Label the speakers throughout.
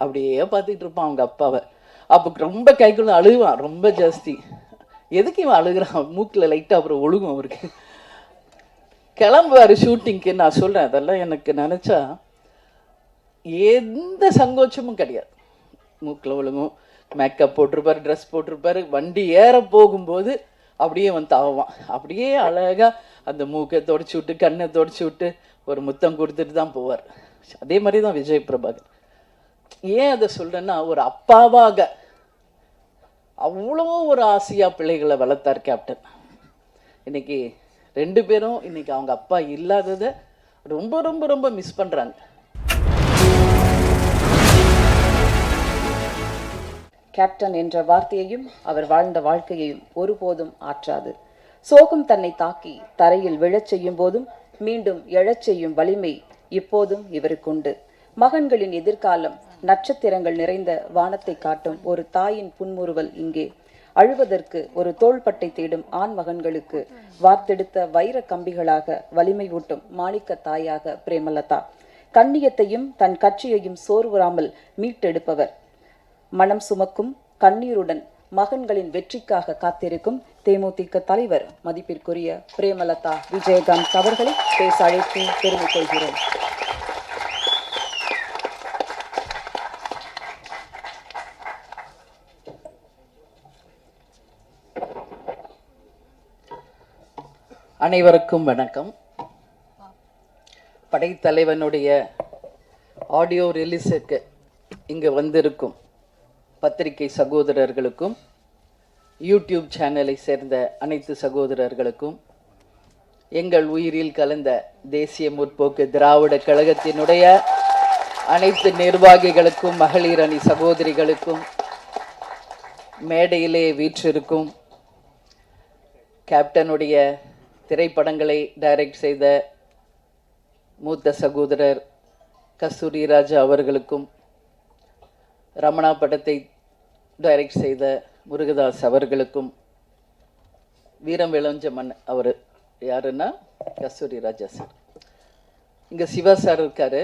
Speaker 1: அப்படியே பார்த்துக்கிட்டு இருப்பான் அவங்க அப்பாவை. அப்போ ரொம்ப கைக்குள்ள அழுகுவான், ரொம்ப ஜாஸ்தி. எதுக்கு இவன் அழுகிறான்? மூக்கில் லைட்டாக அப்புறம் ஒழுகும் அவருக்கு. கிளம்புவார் ஷூட்டிங்க்கு. நான் சொல்கிறேன், அதெல்லாம் எனக்கு நினச்சா எந்த சங்கோச்சமும் கிடையாது. மூக்கில் ஒழுங்கும், மேக்கப் போட்டிருப்பார், ட்ரெஸ் போட்டிருப்பார். வண்டி ஏற போகும்போது அப்படியே வந்து தாவான். அப்படியே அழகாக அந்த மூக்கை தொடச்சி விட்டு, கண்ணை தொடச்சி விட்டு, ஒரு முத்தம் கொடுத்துட்டு தான் போவார். அதே மாதிரி தான் விஜய் பிரபாகர். ஏன் அதை சொல்கிறேன்னா, ஒரு அப்பாவாக அவ்வளோ ஒரு ஆசையாக பிள்ளைகளை வளர்த்தார் கேப்டன். இன்னைக்கு 2 பேரும் இன்னைக்கு அவங்க அப்பா இல்லாததை ரொம்ப ரொம்ப ரொம்ப மிஸ் பண்ணுறாங்க.
Speaker 2: கேப்டன் என்ற வார்த்தையையும் அவர் வாழ்ந்த வாழ்க்கையையும் ஒருபோதும் ஆற்றாது. சோகம் தன்னை தாக்கி தரையில் விழச் செய்யும் போதும் மீண்டும் எழச் செய்யும் வலிமை இப்போதும் இவருக்குண்டு. மகன்களின் எதிர்காலம் நட்சத்திரங்கள் நிறைந்த வானத்தை காட்டும் ஒரு தாயின் புன்முறுவல் இங்கே. அழுவதற்கு ஒரு தோள்பட்டை தேடும் ஆண் மகன்களுக்கு வார்த்தெடுத்த வைர கம்பிகளாக வலிமை ஊட்டும் மாணிக்க தாயாக பிரேமலதா. கண்ணியத்தையும் தன் கட்சியையும் சோர்வுறாமல் மீட்டெடுப்பவர். மனம் சுமக்கும் கண்ணீருடன் மகன்களின் வெற்றிக்காக காத்திருக்கும் தேமுதிக தலைவர் மதிப்பிற்குரிய பிரேமலதா விஜயகாந்த் அவர்களை பேச அழைத்து பெருமை கொள்கிறோம்.
Speaker 1: அனைவருக்கும் வணக்கம். படைத்தலைவனுடைய ஆடியோ ரிலீஸுக்கு இங்கு வந்திருக்கும் பத்திரிகை சகோதரர்களுக்கும், யூடியூப் சேனலை சேர்ந்த அனைத்து சகோதரர்களுக்கும், எங்கள் உயிரில் கலந்த தேசிய முற்போக்கு திராவிட கழகத்தினுடைய அனைத்து நிர்வாகிகளுக்கும், மகளிர் அணி சகோதரிகளுக்கும், மேடையிலே வீற்றிருக்கும் கேப்டனுடைய திரைப்படங்களை டைரக்ட் செய்த மூத்த சகோதரர் கஸ்தூரி ராஜா அவர்களுக்கும், ரமணா படத்தை டைரக்ட் செய்த முருகதாஸ் அவர்களுக்கும், வீரம் விளஞ்சமன் அவர் யாருன்னா கஸ்தூரி ராஜா சார். இங்கே சிவா சார் இருக்காரு.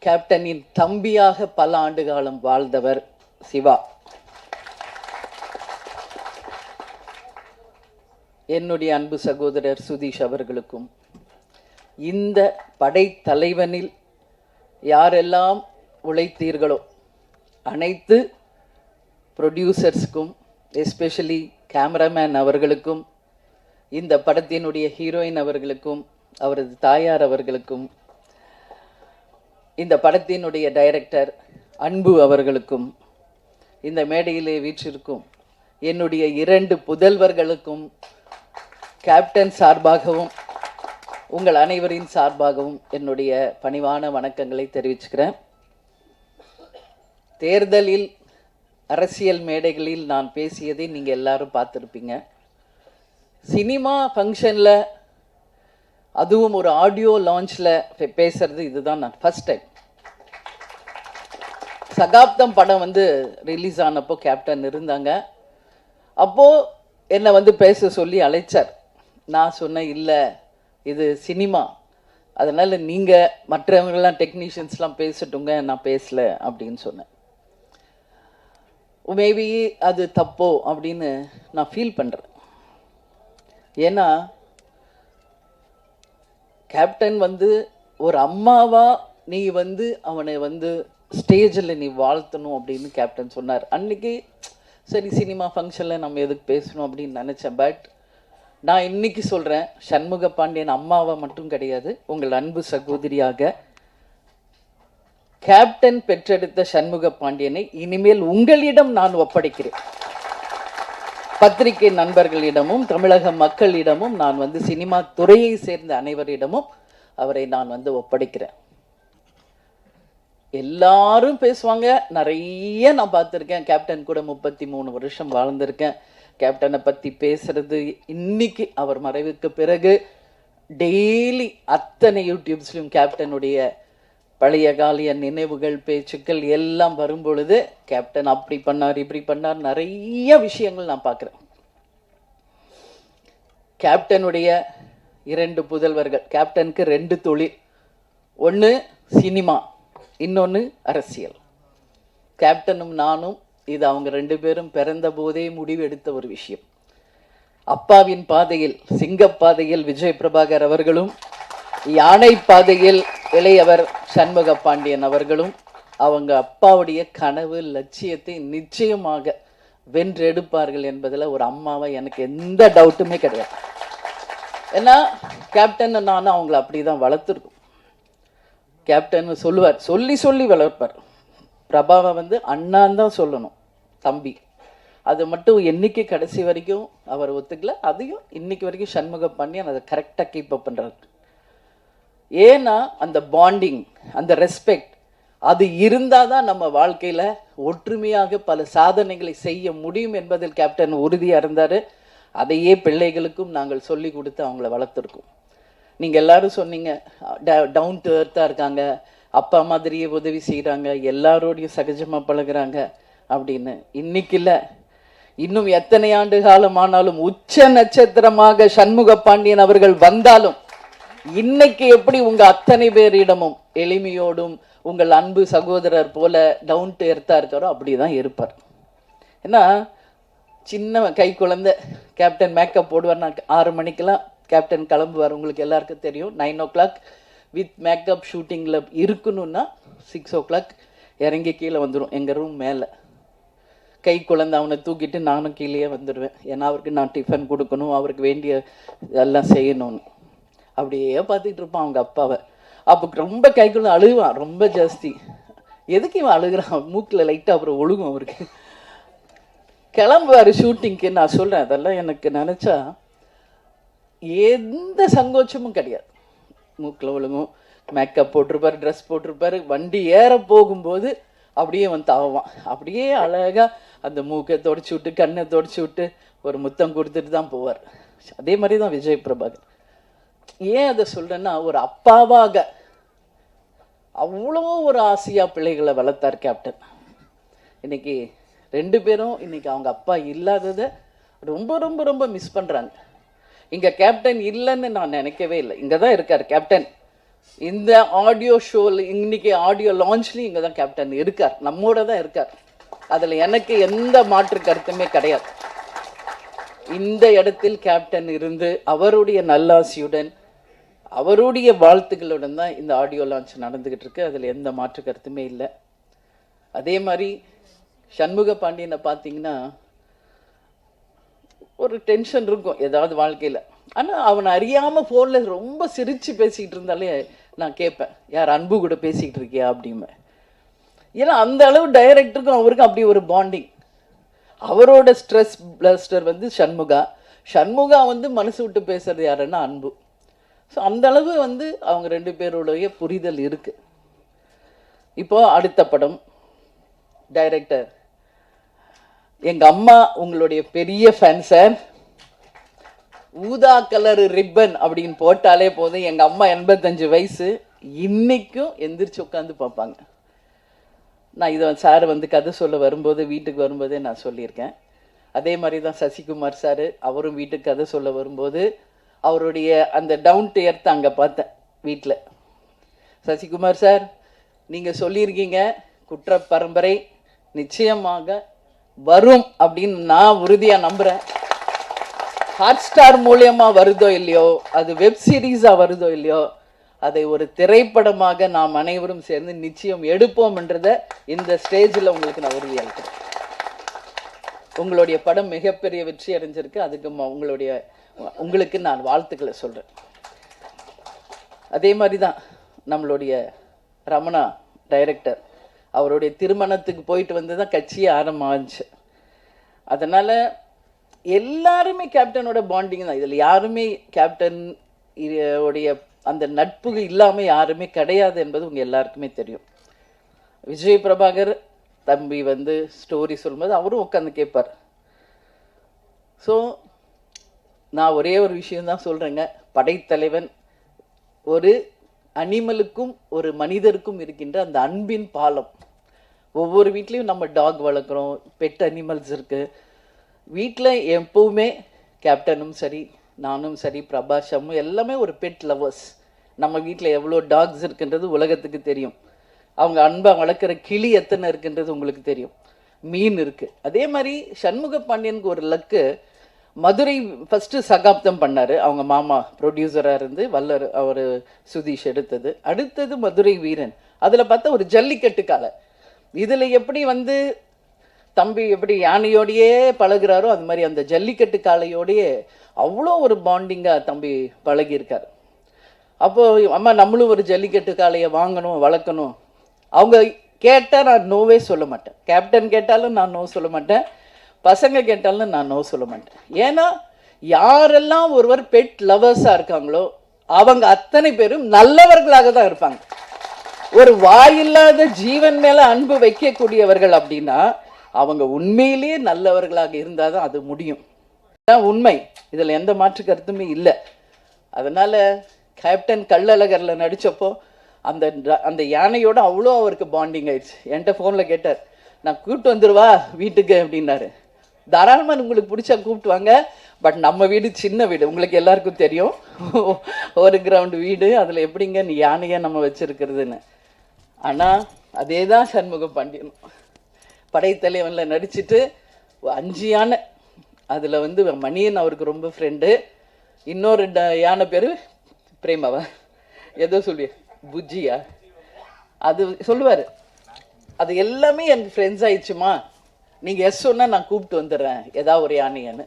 Speaker 1: கேப்டனின் தம்பியாக பல ஆண்டு காலம் வாழ்ந்தவர் சிவா. என்னுடைய அன்பு சகோதரர் சுதீஷ் அவர்களுக்கும், இந்த படைத்தலைவனில் யாரெல்லாம் உழைத்தீர்களோ அனைத்து ப்ரொடியூசர்ஸ்க்கும், எஸ்பெஷலி கேமராமேன் அவர்களுக்கும், இந்த படத்தினுடைய ஹீரோயின் அவர்களுக்கும், அவரது தாயார் அவர்களுக்கும், இந்த படத்தினுடைய டைரக்டர் அன்பு அவர்களுக்கும், இந்த மேடையிலே வீற்றிருக்கும் என்னுடைய 2 புதல்வர்களுக்கும் கேப்டன் சார்பாகவும் உங்கள் அனைவரின் சார்பாகவும் என்னுடைய பணிவான வணக்கங்களை தெரிவிச்சுக்கிறேன். தேர்தலில் அரசியல் மேடைகளில் நான் பேசியதை நீங்கள் எல்லாரும் பார்த்துருப்பீங்க. சினிமா ஃபங்க்ஷனில், அதுவும் ஒரு ஆடியோ லான்ச்சில் பேசுறது இதுதான் நான் ஃபர்ஸ்ட் டைம். சகாப்தம் படம் ரிலீஸ் ஆனப்போ கேப்டன் இருந்தாங்க. அப்போது என்னை பேச சொல்லி அழைச்சார். நான் சொன்னேன், இல்லை இது சினிமா, அதனால் நீங்கள் மற்றவங்களாம் டெக்னீஷியன்ஸ்லாம் பேசட்டுங்க, நான் பேசலை அப்படின்னு சொன்னேன். மேபி அது தப்போ அப்படின்னு நான் ஃபீல் பண்ணுறேன். ஏன்னா கேப்டன் ஒரு அம்மாவா நீ அவனை ஸ்டேஜில் நீ வாழ்த்தணும் அப்படின்னு கேப்டன் சொன்னார். அன்றைக்கி சரி, சினிமா ஃபங்க்ஷனில் நம்ம எதுக்கு பேசணும் அப்படின்னு நினச்சேன். பட் நான் இன்னைக்கு சொல்கிறேன், சண்முக பாண்டியன் அம்மாவை மட்டும் கிடையாது, உங்கள் அன்பு சகோதரியாக கேப்டன் பெற்றெடுத்த சண்முக பாண்டியனை இனிமேல் உங்களிடம் நான் ஒப்படைக்கிறேன். பத்திரிகை நண்பர்களிடமும் தமிழக மக்களிடமும் நான் சினிமா துறையை சேர்ந்த அனைவரிடமும் அவரை நான் ஒப்படைக்கிறேன். எல்லாரும் பேசுவாங்க, நிறைய நான் பார்த்துருக்கேன். கேப்டன் கூட 33 வருஷம் வாழ்ந்திருக்கேன். கேப்டனை பற்றி பேசுறது இன்னைக்கு அவர் மறைவுக்கு பிறகு டெய்லி அத்தனை யூடியூப்ஸ்லையும் கேப்டனுடைய பழைய காலிய நினைவுகள், பேச்சுக்கள் எல்லாம் வரும்பொழுது கேப்டன் அப்படி பண்ணார், இப்படி பண்ணார், நிறைய விஷயங்கள் நான் பார்க்குறேன். கேப்டனுடைய 2 புதல்வர்கள். கேப்டனுக்கு 2 தொழில். ஒன்று சினிமா, இன்னொன்று அரசியல். கேப்டனும் நானும் இது அவங்க 2 பேரும் பிறந்த போதே முடிவெடுத்த ஒரு விஷயம். அப்பாவின் பாதையில், சிங்கப்பாதையில் விஜய் பிரபாகர் அவர்களும், யானை பாதையில் இளையவர் சண்முக பாண்டியன் அவர்களும் அவங்க அப்பாவுடைய கனவு லட்சியத்தை நிச்சயமாக வென்றெடுப்பார்கள் என்பதில் ஒரு அம்மாவை எனக்கு எந்த டவுட்டுமே கிடையாது. ஏன்னா கேப்டன் நானும் அவங்கள அப்படி தான் வளர்த்துருக்கோம். கேப்டன் சொல்லுவார், சொல்லி சொல்லி வளர்ப்பார். பிரபாவை வந்து அண்ணான் தான் சொல்லணும், தம்பி. அது மட்டும் என்னைக்கு கடைசி வரைக்கும் அவர் ஒத்துக்கல. அதையும் இன்னைக்கு வரைக்கும் சண்முக பாண்டியன் அதை கரெக்டாக கீப் அப் பண்ணுறாரு. ஏன்னா அந்த பாண்டிங், அந்த ரெஸ்பெக்ட், அது இருந்தால் தான் நம்ம வாழ்க்கையில் ஒற்றுமையாக பல சாதனைகளை செய்ய முடியும் என்பதில் கேப்டன் உறுதியாக இருந்தார். அதையே பிள்ளைகளுக்கும் நாங்கள் சொல்லி கொடுத்து அவங்கள வளர்த்துருக்கோம். நீங்கள் எல்லாரும் சொன்னீங்க டவுன் டு எர்த்தாக இருக்காங்க, அப்பா மாதிரியே உதவி செய்கிறாங்க, எல்லாரோடையும் சகஜமாக பழகுறாங்க அப்படின்னு. இன்னைக்கு இல்லை, இன்னும் எத்தனை ஆண்டு காலம் ஆனாலும் உச்ச நட்சத்திரமாக சண்முக பாண்டியன் அவர்கள் வந்தாலும் இன்னைக்கு எப்படி உங்க அத்தனை பேரிடமும் எளிமையோடும் உங்கள் அன்பு சகோதரர் போல டவுன் டு எர்த்தாக இருக்காரோ அப்படிதான் இருப்பார். ஏன்னா சின்ன கை குழந்தை கேப்டன் மேக்கப் போடுவார். நான் 6 மணிக்கெல்லாம் கேப்டன் கிளம்புவார். உங்களுக்கு எல்லாருக்கும் தெரியும். 9 o'clock வித் மேக்கப் ஷூட்டிங்கில் இருக்கணும்னா 6 o'clock இறங்கி கீழே வந்துடும் எங்கள் ரூம் மேலே. கை குழந்தை அவனை தூக்கிட்டு நானும் கீழே வந்துடுவேன். ஏன்னா அவருக்கு நான் டிஃபன் கொடுக்கணும், அவருக்கு வேண்டிய எல்லாம் செய்யணும்னு. அப்படியே பார்த்துக்கிட்டு இருப்பான் அவங்க அப்பாவை. அப்போ ரொம்ப கை குழந்தை அழுவான் ரொம்ப ஜாஸ்தி. எதுக்கு இவன் அழுகிறான்? மூக்கில் லைட்டாக அப்புறம் ஒழுகும் அவருக்கு. கிளம்புவார் ஷூட்டிங்க்கு. நான் சொல்கிறேன், அதெல்லாம் எனக்கு நினச்சா எந்த சங்கோச்சமும் கிடையாது. மூக்கில் ஒழுங்கும், மேக்கப் போட்டிருப்பார், ட்ரெஸ் போட்டிருப்பார். வண்டி ஏற போகும்போது அப்படியே வந்து தாவான். அப்படியே அழகாக அந்த மூக்கை தொடச்சி விட்டு, கண்ணை தொடச்சி விட்டு ஒரு முத்தம் கொடுத்துட்டு தான் போவார். அதே மாதிரி தான் விஜய் பிரபாகர். ஏன் அதை சொல்கிறேன்னா, ஒரு அப்பாவாக அவ்வளோ ஒரு ஆசையாக பிள்ளைகளை வளர்த்தார் கேப்டன். இன்னைக்கு 2 பேரும் இன்னைக்கு அவங்க அப்பா இல்லாததை ரொம்ப ரொம்ப ரொம்ப மிஸ் பண்ணுறாங்க. இங்கே கேப்டன் இல்லைன்னு நான் நினைக்கவே இல்லை. இங்கே தான் இருக்கார் கேப்டன். இந்த ஆடியோ ஷோவில், இன்னைக்கு ஆடியோ லான்ச்லேயும் இங்கே தான் கேப்டன் இருக்கார், நம்மோட தான் இருக்கார். அதில் எனக்கு எந்த மாற்று கருத்துமே கிடையாது. இந்த இடத்தில் கேப்டன் இருந்து அவருடைய நல்லாசியுடன் அவருடைய வாழ்த்துக்களுடன் தான் இந்த ஆடியோ லான்ச் நடந்துக்கிட்டு இருக்கு. அதில் எந்த மாற்று கருத்துமே இல்லை. அதே மாதிரி சண்முக பாண்டியனை பார்த்தீங்கன்னா ஒரு டென்ஷன் இருக்கும் ஏதாவது வாழ்க்கையில். ஆனால் அவனை அறியாமல் ஃபோனில் ரொம்ப சிரித்து பேசிக்கிட்டு இருந்தாலே நான் கேட்பேன், யார் அன்பு கூட பேசிக்கிட்டு இருக்கியா அப்படிமே. ஏன்னா அந்த அளவு டைரக்டருக்கும் அவருக்கும் அப்படி ஒரு பாண்டிங். அவரோட ஸ்ட்ரெஸ் பிளஸ்டர் வந்து சண்முகா வந்து மனசு விட்டு பேசுறது யாருன்னா அன்பு. ஸோ அந்த அளவு வந்து அவங்க 2 பேருடைய புரிதல் இருக்கு. இப்போ அடுத்த படம் டைரக்டர், எங்கள் அம்மா உங்களுடைய பெரிய ஃபேன் சார். ஊதா கலர் ரிப்பன் அப்படின்னு போட்டாலே போதும். எங்கள் அம்மா 85 வயசு, இன்னைக்கும் எந்திரிச்சு உட்காந்து பார்ப்பாங்க. நான் இதை சார் வந்து கதை சொல்ல வரும்போது, வீட்டுக்கு வரும்போதே நான் சொல்லியிருக்கேன். அதே மாதிரி தான் சசிகுமார் சார், அவரும் வீட்டுக்கு கதை சொல்ல வரும்போது அவருடைய அந்த டவுன் டு எர்த் அங்கே பார்த்தேன் வீட்டில். சசிகுமார் சார், நீங்கள் சொல்லியிருக்கீங்க குற்ற பரம்பரை நிச்சயமாக வரும் அப்படின்னு நான் உறுதியாக நம்புகிறேன். ஹாட்ஸ்டார் மூலியமாக வருதோ இல்லையோ, அது வெப் சீரிஸாக வருதோ இல்லையோ, அதை ஒரு திரைப்படமாக நாம் அனைவரும் சேர்ந்து நிச்சயம் எடுப்போம் என்றதை இந்த ஸ்டேஜில் உங்களுக்கு நான் உறுதியளிக்கிறேன். உங்களுடைய படம் மிகப்பெரிய வெற்றி அடைஞ்சிருக்கு. அதுக்கு உங்களுக்கு நான் வாழ்த்துக்களை சொல்கிறேன். அதே மாதிரி தான் நம்மளுடைய ரமணா டைரக்டர், அவருடைய திருமணத்துக்கு போயிட்டு வந்து தான் கட்சியே ஆரம்பிச்சு. அதனால் எல்லாருமே கேப்டனோட பாண்டிங் தான். இதில் யாருமே கேப்டன் உடைய அந்த நட்பு இல்லாமல் யாருமே கிடையாது என்பது உங்கள் எல்லாருக்குமே தெரியும். விஜய் பிரபாகர் தம்பி வந்து ஸ்டோரி சொல்லும்போது அவரும் உட்காந்து கேட்பார். ஸோ நான் ஒரே ஒரு விஷயம்தான் சொல்கிறேங்க, படைத்தலைவன் ஒரு அனிமலுக்கும் ஒரு மனிதருக்கும் இருக்கின்ற அந்த அன்பின் பாலம். ஒவ்வொரு வீட்லேயும் நம்ம டாக் வளர்க்குறோம், பெட் அனிமல்ஸ் இருக்குது. வீட்டில் எப்போவுமே கேப்டனும் சரி, நானும் சரி, பிரபாஷமும் எல்லாமே ஒரு பெட் லவர்ஸ். நம்ம வீட்டில் எவ்வளோ டாக்ஸ் இருக்குன்றது உலகத்துக்கு தெரியும். அவங்க அன்பை வளர்க்குற கிளி எத்தனை இருக்குன்றது உங்களுக்கு தெரியும், மீன் இருக்கு. அதே மாதிரி சண்முக பாண்டியனுக்கு ஒரு லக்கு, மதுரை ஃபர்ஸ்ட் சகாப்தம் பண்ணாரு, அவங்க மாமா ப்ரொடியூசராக இருந்து வல்லர் அவர் சுதீஷ் எடுத்தது. அடுத்தது மதுரை வீரன், அதில் பார்த்தா ஒரு ஜல்லிக்கட்டு காலை. இதில் எப்படி வந்து தம்பி எப்படி யானையோடையே பழகுறாரோ அது மாதிரி அந்த ஜல்லிக்கட்டு காளையோடையே அவ்வளோ ஒரு பாண்டிங்காக தம்பி பழகியிருக்கார். அப்போது அம்மா நம்மளும் ஒரு ஜல்லிக்கட்டு காளையை வாங்கணும் வளர்க்கணும், அவங்க கேட்டால் நான் நோவே சொல்ல மாட்டேன். கேப்டன் கேட்டாலும் நான் நோ சொல்ல மாட்டேன், பசங்க கேட்டாலும் நான் நோ சொல்ல மாட்டேன். ஏன்னா யாரெல்லாம் ஒருவர் பெட் லவர்ஸாக இருக்காங்களோ அவங்க அத்தனை பேரும் நல்லவர்களாக தான் இருப்பாங்க. ஒரு வாயில்லாத ஜீவன் மேலே அன்பு வைக்கக்கூடியவர்கள் அப்படின்னா அவங்க உண்மையிலேயே நல்லவர்களாக இருந்தால் தான் அது முடியும். இதுதான் உண்மை, இதில் எந்த மாற்று கருத்துமே இல்லை. அதனால் கேப்டன் கள்ளழகரில் நடித்தப்போ அந்த அந்த யானையோட அவ்வளோ அவருக்கு பாண்டிங் ஆயிடுச்சு. என்கிட்ட ஃபோனில் கேட்டார், நான் கூப்பிட்டு வந்துடுவா வீட்டுக்கு அப்படின்னாரு. தாராளமாக உங்களுக்கு பிடிச்சா கூப்பிட்டு வாங்க, பட் நம்ம வீடு சின்ன வீடு, உங்களுக்கு எல்லாருக்கும் தெரியும், ஒரு கிரவுண்டு வீடு, அதில் எப்படிங்க நீ யானையை நம்ம வச்சுருக்கிறதுன்னு. ஆனால் அதே தான் சண்முக பாண்டியனும் படைத்தலைவனில் நடிச்சுட்டு 5 யானை, அதில் வந்து மணியன் அவருக்கு ரொம்ப ஃப்ரெண்டு, இன்னொரு யானை பேர் பிரேமாவா ஏதோ சொல்லி புஜ்ஜியா அது சொல்லுவார், அது எல்லாமே எனக்கு ஃப்ரெண்ட்ஸ் ஆயிடுச்சுமா, நீங்கள் எஸ் சொன்னால் நான் கூப்பிட்டு வந்துடுறேன் ஏதாவது ஒரு யானையான்னு.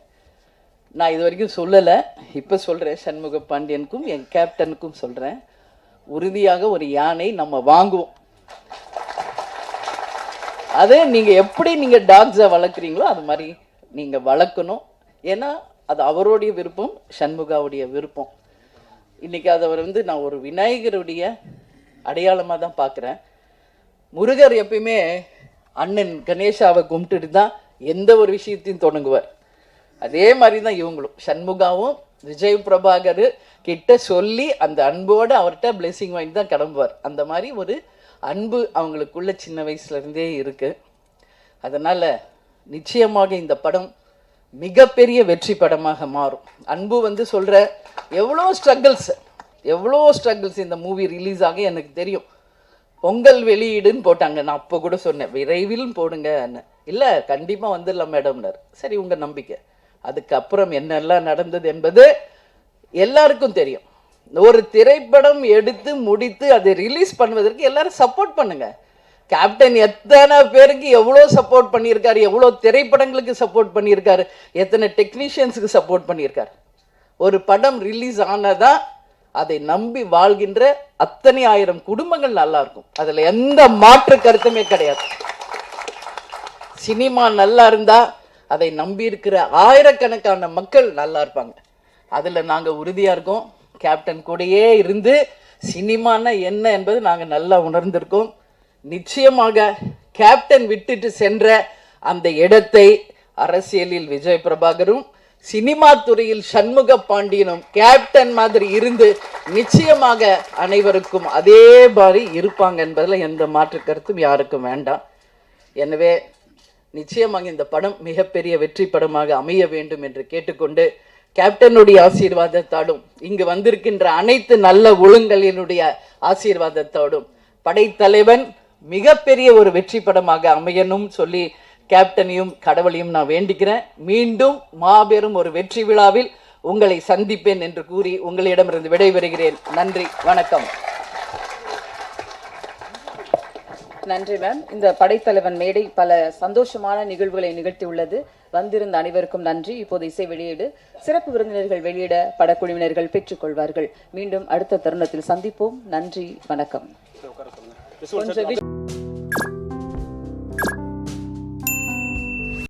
Speaker 1: நான் இது வரைக்கும் சொல்லலை, இப்போ சொல்கிறேன், சண்முக பாண்டியனுக்கும் என் கேப்டனுக்கும் சொல்கிறேன், உறுதியாக ஒரு யானை நம்ம வாங்குவோம். அதே நீங்கள் எப்படி நீங்கள் டாக்ஸை வளர்க்குறீங்களோ அது மாதிரி நீங்கள் வளர்க்கணும். ஏன்னா அது அவருடைய விருப்பம், சண்முகாவுடைய விருப்பம். இன்றைக்கி அதை வந்து நான் ஒரு விநாயகருடைய அடையாளமாக தான் பார்க்குறேன். முருகர் எப்பயுமே அண்ணன் கணேஷாவை கும்பிட்டுட்டு தான் எந்த ஒரு விஷயத்தையும் தொடங்குவார். அதே மாதிரி தான் இவங்களும், சண்முகாவும் விஜய் பிரபாகர் கிட்ட சொல்லி அந்த அன்போடு அவர்கிட்ட பிளெஸிங் வாங்கி தான் கிளம்புவார். அந்த மாதிரி ஒரு அன்பு அவங்களுக்குள்ள சின்ன வயசுலேருந்தே இருக்குது. அதனால் நிச்சயமாக இந்த படம் மிகப்பெரிய வெற்றி படமாக மாறும். அன்பு வந்து சொல்கிற எவ்வளோ ஸ்ட்ரகிள்ஸ் இந்த மூவி ரிலீஸ் ஆக எனக்கு தெரியும். பொங்கல் வெளியீடுன்னு போட்டாங்க, நான் அப்போ கூட சொன்னேன் விரைவில் போடுங்க, இல்லை கண்டிப்பாக வந்துடலாம் மேடம்னார். சரி உங்கள் நம்பிக்கை. அதுக்கப்புறம் என்னெல்லாம் நடந்தது என்பது எல்லாருக்கும் தெரியும். ஒரு திரைப்படம் எடுத்து முடித்து அதை ரிலீஸ் பண்ணுவதற்கு எல்லாரும் சப்போர்ட் பண்ணுங்க. கேப்டன் எத்தனை பேருக்கு எவ்வளோ சப்போர்ட் பண்ணியிருக்காரு, எவ்வளோ திரைப்படங்களுக்கு சப்போர்ட் பண்ணியிருக்காரு, எத்தனை டெக்னீஷியன்ஸுக்கு சப்போர்ட் பண்ணியிருக்காரு. ஒரு படம் ரிலீஸ் ஆனதான் அதை நம்பி வாழ்கின்ற அத்தனை ஆயிரம் குடும்பங்கள் நல்லா இருக்கும், அதில் எந்த மாற்று கருத்துமே கிடையாது. சினிமா நல்லா இருந்தா அதை நம்பி இருக்கிற ஆயிரக்கணக்கான மக்கள் நல்லா இருப்பாங்க. அதில் நாங்கள் உறுதியாக இருக்கோம். கேப்டன் கூடயே இருந்து சினிமானா என்ன என்பது நாங்கள் நல்லா உணர்ந்திருக்கோம். நிச்சயமாக கேப்டன் விட்டுட்டு சென்ற அந்த இடத்தை அரசியலில் விஜய் பிரபாகரும், சினிமா துறையில் சண்முக பாண்டியனும் கேப்டன் மாதிரி இருந்து நிச்சயமாக அனைவருக்கும் அதே மாதிரி இருப்பாங்க என்பதில் எந்த மாற்று கருத்தும் யாருக்கும் வேண்டாம். எனவே நிச்சயமாக இந்த படம் மிகப்பெரிய வெற்றி படமாக அமைய வேண்டும் என்று கேட்டுக்கொண்டு, கேப்டனுடைய ஆசீர்வாதத்தோடும் இங்கு வந்திருக்கின்ற அனைத்து நல்ல ஒழுங்கலினுடைய ஆசீர்வாதத்தோடும் படைத்தலைவன் மிகப்பெரிய ஒரு வெற்றி படமாக அமையணும் சொல்லி கேப்டனையும் கடவுளையும் நான் வேண்டிக்கிறேன். மீண்டும் மாபெரும் ஒரு வெற்றி விழாவில் உங்களை சந்திப்பேன் என்று கூறி உங்களிடமிருந்து விடைபெறுகிறேன். நன்றி, வணக்கம்.
Speaker 2: நன்றி மேம். இந்த படைத்தலைவன் மேடை பல சந்தோஷமான நிகழ்வுகளை நிகழ்த்தியுள்ளது. வந்திருந்த அனைவருக்கும் நன்றி. இப்போது இசை வெளியீடு, சிறப்பு விருந்தினர்கள் வெளியிட படக்குழுவினர்கள் பெற்றுக்கொள்வார்கள். மீண்டும் அடுத்த தருணத்தில் சந்திப்போம். நன்றி, வணக்கம்.